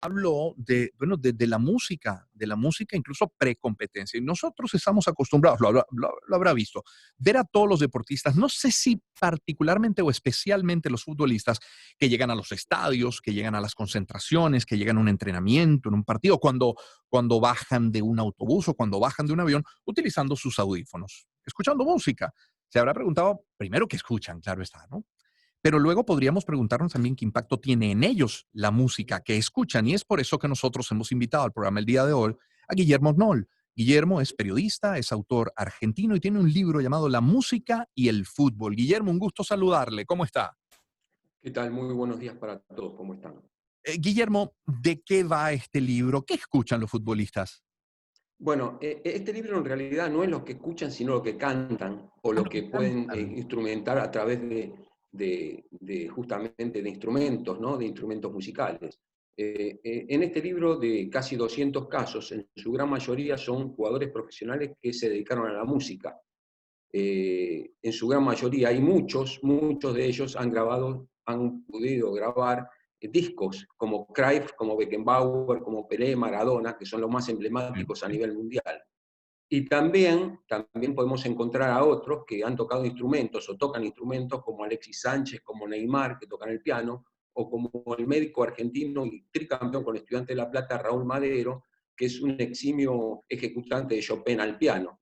habló de, bueno, de la música incluso precompetencia. Y nosotros estamos acostumbrados, lo habrá visto, ver a todos los deportistas, no sé si particularmente o especialmente los futbolistas que llegan a los estadios, que llegan a las concentraciones, que llegan a un entrenamiento, en un partido, cuando bajan de un autobús o cuando bajan de un avión, utilizando sus audífonos, escuchando música. Se habrá preguntado primero qué escuchan, claro está, ¿no? Pero luego podríamos preguntarnos también qué impacto tiene en ellos la música que escuchan. Y es por eso que nosotros hemos invitado al programa el día de hoy a Guillermo Knoll. Guillermo es periodista, es autor argentino y tiene un libro llamado La música y el fútbol. Guillermo, un gusto saludarle. ¿Cómo está? ¿Qué tal? Muy buenos días para todos. ¿Cómo están? Guillermo, ¿de qué va este libro? ¿Qué escuchan los futbolistas? Bueno, este libro en realidad no es lo que escuchan, sino lo que cantan o Ah, lo lo que que pueden cantan. instrumentar a través de justamente de instrumentos, ¿no? De instrumentos musicales. En este libro de casi 200 casos, en su gran mayoría son jugadores profesionales que se dedicaron a la música. En su gran mayoría, hay muchos de ellos han podido grabar discos como Cruyff, como Beckenbauer, como Pelé, Maradona, que son los más Sí, emblemáticos a sí. nivel mundial. Y también podemos encontrar a otros que han tocado instrumentos o tocan instrumentos como Alexis Sánchez, como Neymar, que tocan el piano, o como el médico argentino y tricampeón con Estudiantes de La Plata, Raúl Madero, que es un eximio ejecutante de Chopin al piano.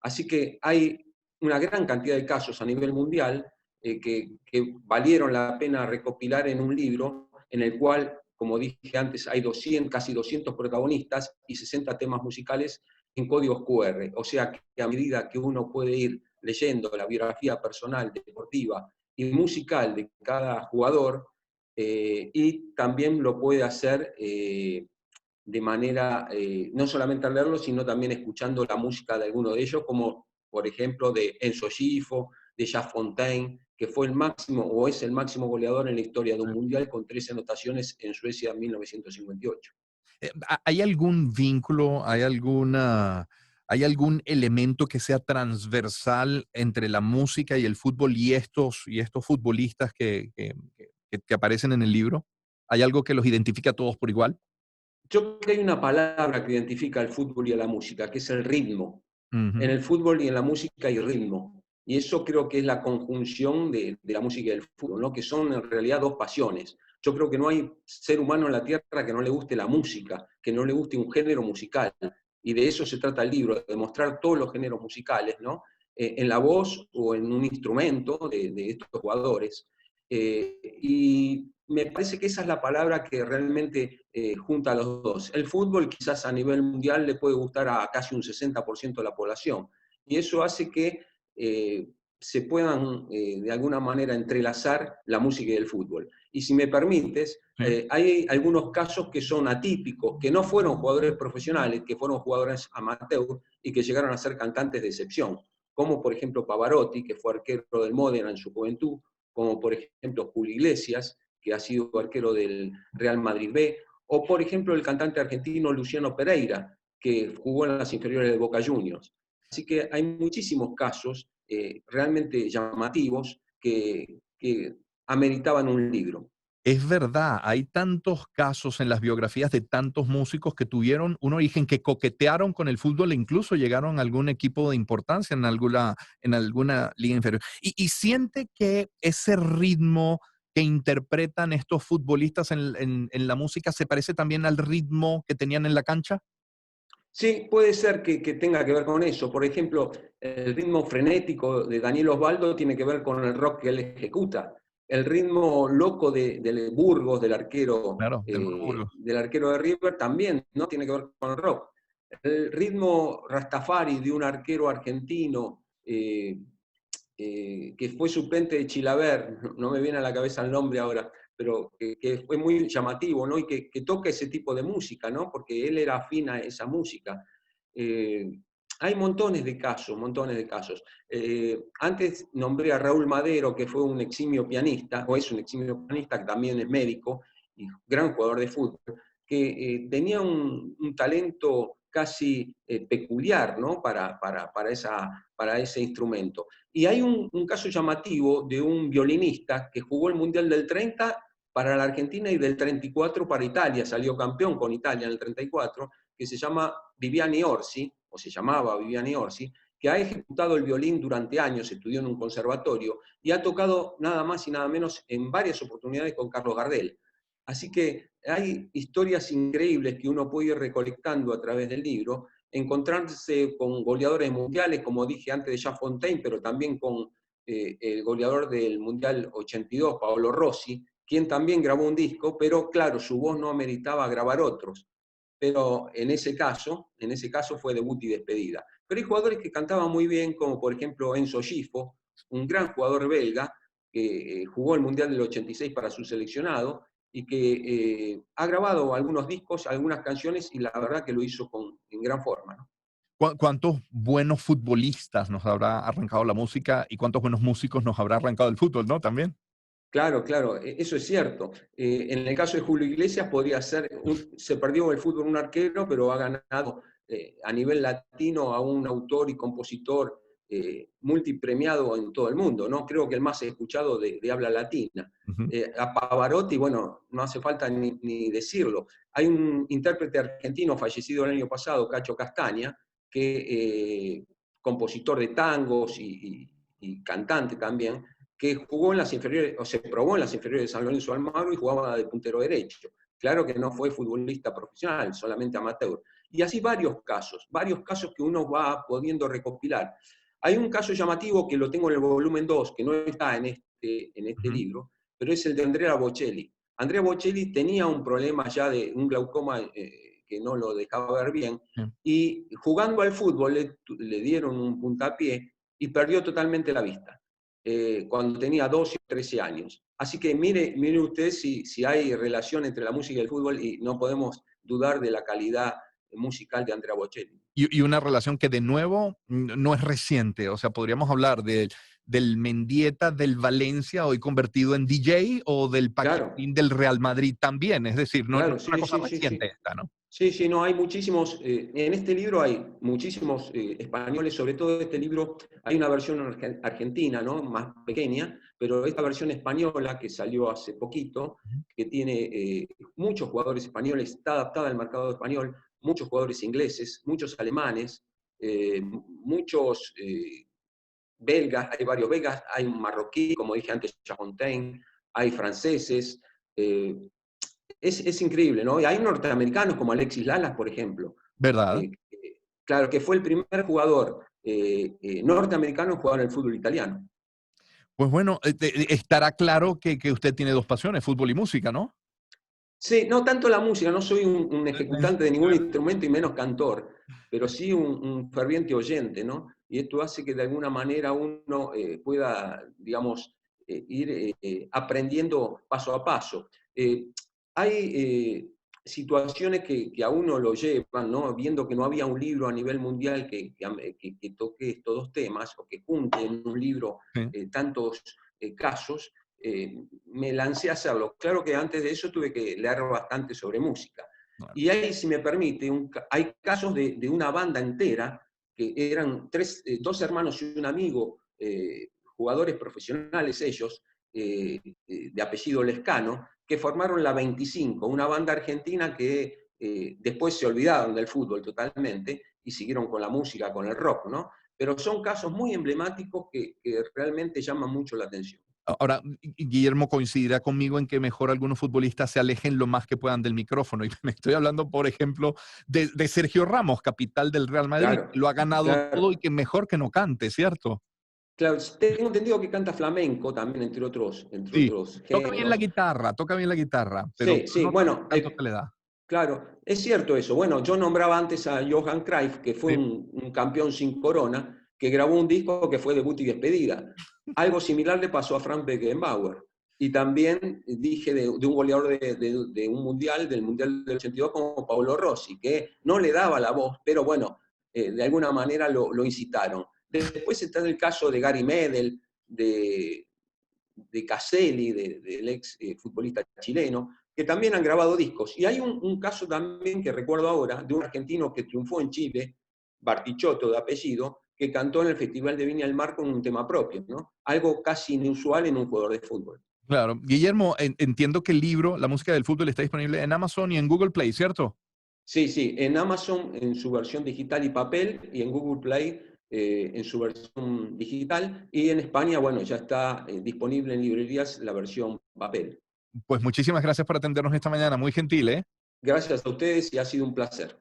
Así que hay una gran cantidad de casos a nivel mundial que valieron la pena recopilar en un libro en el cual, como dije antes, hay casi 200 protagonistas y 60 temas musicales en códigos QR. O sea que a medida que uno puede ir leyendo la biografía personal, deportiva y musical de cada jugador, y también lo puede hacer de manera, no solamente al leerlo, sino también escuchando la música de alguno de ellos, como por ejemplo de Enzo Gifo, de Jacques Fontaine, que fue el máximo o es el máximo goleador en la historia de un mundial con 13 anotaciones en Suecia en 1958. ¿Hay algún vínculo, hay algún elemento que sea transversal entre la música y el fútbol y estos futbolistas que aparecen en el libro? ¿Hay algo que los identifica a todos por igual? Yo creo que hay una palabra que identifica al fútbol y a la música, que es el ritmo. En Ujú. el fútbol y en la música hay ritmo. Y eso creo que es la conjunción de la música y del fútbol, ¿no? Que son en realidad dos pasiones. Yo creo que no hay ser humano en la Tierra que no le guste la música, que no le guste un género musical. Y de eso se trata el libro, de mostrar todos los géneros musicales, ¿no? En la voz o en un instrumento de estos jugadores. Y me parece que esa es la palabra que realmente junta a los dos. El fútbol quizás a nivel mundial le puede gustar a casi un 60% de la población, y eso hace que se puedan de alguna manera entrelazar la música y el fútbol. Y si me permites, Sí. hay algunos casos que son atípicos, que no fueron jugadores profesionales, que fueron jugadores amateur y que llegaron a ser cantantes de excepción, como por ejemplo Pavarotti, que fue arquero del Módena en su juventud, como por ejemplo Julio Iglesias, que ha sido arquero del Real Madrid B, o por ejemplo el cantante argentino Luciano Pereira, que jugó en las inferiores de Boca Juniors. Así que hay muchísimos casos realmente llamativos que ameritaban un libro. Es verdad, hay tantos casos en las biografías de tantos músicos que tuvieron un origen, que coquetearon con el fútbol e incluso llegaron a algún equipo de importancia en alguna liga inferior. Y siente que ese ritmo que interpretan estos futbolistas en la música se parece también al ritmo que tenían en la cancha. Sí, puede ser que tenga que ver con eso. Por ejemplo, el ritmo frenético de Daniel Osvaldo tiene que ver con el rock que él ejecuta. El ritmo loco de Burgos, Claro, del Mono. del arquero de River, también no tiene que ver con el rock. El ritmo Rastafari de un arquero argentino que fue suplente de Chilaver, no me viene a la cabeza el nombre ahora, pero que fue muy llamativo, ¿no? Y que toca ese tipo de música, ¿no? Porque él era afín a esa música. Eh, Hay montones de casos, montones de casos. Antes nombré a Raúl Madero, que fue un eximio pianista, o es un eximio pianista, que también es médico y gran jugador de fútbol, que tenía un talento casi peculiar, ¿no? Para ese instrumento. Y hay un caso llamativo de un violinista que jugó el Mundial del 30 para la Argentina y del 34 para Italia, salió campeón con Italia en el 34, que se llama Viviani Orsi, o se llamaba Viviani Orsi, que ha ejecutado el violín durante años, estudió en un conservatorio y ha tocado nada más y nada menos en varias oportunidades con Carlos Gardel. Así que hay historias increíbles que uno puede ir recolectando a través del libro, encontrarse con goleadores mundiales, como dije antes de Jean Fontaine, pero también con el goleador del Mundial 82, Paolo Rossi, quien también grabó un disco, pero claro, su voz no ameritaba grabar otros. Pero en ese caso fue debut y despedida. Pero hay jugadores que cantaban muy bien, como por ejemplo Enzo Gifo, un gran jugador belga, que jugó el Mundial del 86 para su seleccionado, y que ha grabado algunos discos, algunas canciones, y la verdad que lo hizo en gran forma, ¿no? ¿Cuántos buenos futbolistas nos habrá arrancado la música y cuántos buenos músicos nos habrá arrancado el fútbol, ¿no? También. Claro, claro, eso es cierto. En el caso de Julio Iglesias podría ser, se perdió el fútbol un arquero, pero ha ganado a nivel latino a un autor y compositor multipremiado en todo el mundo, ¿no? Creo que el más escuchado de habla latina. Ujú. A Pavarotti, bueno, no hace falta ni decirlo. Hay un intérprete argentino fallecido el año pasado, Cacho Castaña, que compositor de tangos y cantante también, que jugó en las inferiores, o se probó en las inferiores de San Lorenzo de Almagro y jugaba de puntero derecho. Claro que no fue futbolista profesional, solamente amateur. Y así varios casos que uno va pudiendo recopilar. Hay un caso llamativo que lo tengo en el volumen 2, que no está en este Ujú. libro, pero es el de Andrea Bocelli. Andrea Bocelli tenía un problema ya de un glaucoma que no lo dejaba ver bien, Sí. y jugando al fútbol le dieron un puntapié y perdió totalmente la vista cuando tenía 12 o 13 años. Así que mire usted si hay relación entre la música y el fútbol y no podemos dudar de la calidad musical de Andrea Bocelli. Y una relación que de nuevo no es reciente, o sea, podríamos hablar del Mendieta del Valencia hoy convertido en DJ o del Claro, Paquetín del Real Madrid también, es decir, no claro, es una sí, cosa sí, sí, reciente sí. esta, ¿no? Sí, sí, no, hay muchísimos, en este libro hay muchísimos españoles, sobre todo este libro, hay una versión argentina, ¿no? Más pequeña, pero esta versión española que salió hace poquito, que tiene muchos jugadores españoles, está adaptada al mercado español, muchos jugadores ingleses, muchos alemanes, muchos belgas, hay varios belgas, hay un marroquí, como dije antes, Chafontaine, hay franceses, eh, es increíble, ¿no? Y hay norteamericanos como Alexis Lalas, por ejemplo. ¿Verdad? Claro, que fue el primer jugador norteamericano en jugar en el fútbol italiano. Pues bueno, estará claro que usted tiene dos pasiones, fútbol y música, ¿no? Sí, no tanto la música, no soy un ejecutante de ningún Claro. instrumento y menos cantor, pero sí un ferviente oyente, ¿no? Y esto hace que de alguna manera uno pueda, digamos, ir aprendiendo paso a paso. Hay situaciones que a uno lo llevan, ¿no? Viendo que no había un libro a nivel mundial que toque estos dos temas o que junte en un libro Sí. tantos casos, me lancé a hacerlo. Claro que antes de eso tuve que leer bastante sobre música. Claro. Y ahí, si me permite, hay casos de una banda entera, que eran dos hermanos y un amigo, jugadores profesionales ellos, de apellido Lescano, que formaron la 25, una banda argentina que después se olvidaron del fútbol totalmente y siguieron con la música, con el rock, ¿no? Pero son casos muy emblemáticos que realmente llaman mucho la atención. Ahora, Guillermo coincidirá conmigo en que mejor algunos futbolistas se alejen lo más que puedan del micrófono. Y me estoy hablando, por ejemplo, de Sergio Ramos, capital del Real Madrid, Claro, que lo ha ganado todo y claro. que mejor que no cante, ¿cierto? Claro, tengo entendido que canta flamenco también, entre Sí, otros géneros. toca bien la guitarra, pero Sí, sí, no tanto bueno, canto se le da. claro, es cierto eso. Bueno, yo nombraba antes a Johan Cruyff, que fue Sí. un campeón sin corona, que grabó un disco que fue debut y despedida. Algo similar le pasó a Frank Beckenbauer. Y también dije de un goleador de un mundial, del Mundial del 82, como Paolo Rossi, que no le daba la voz, pero bueno, de alguna manera lo incitaron. Después está el caso de Gary Medel, de Caselli, del ex futbolista chileno, que también han grabado discos. Y hay un caso también que recuerdo ahora, de un argentino que triunfó en Chile, Bartichotto de apellido, que cantó en el Festival de Viña del Mar con un tema propio, ¿no? Algo casi inusual en un jugador de fútbol. Claro. Guillermo, entiendo que el libro, La música del fútbol, está disponible en Amazon y en Google Play, ¿cierto? Sí, sí, en Amazon en su versión digital y papel y en Google Play en su versión digital y en España, bueno, ya está disponible en librerías la versión papel. Pues muchísimas gracias por atendernos esta mañana. Muy gentil, ¿eh? Gracias a ustedes y ha sido un placer.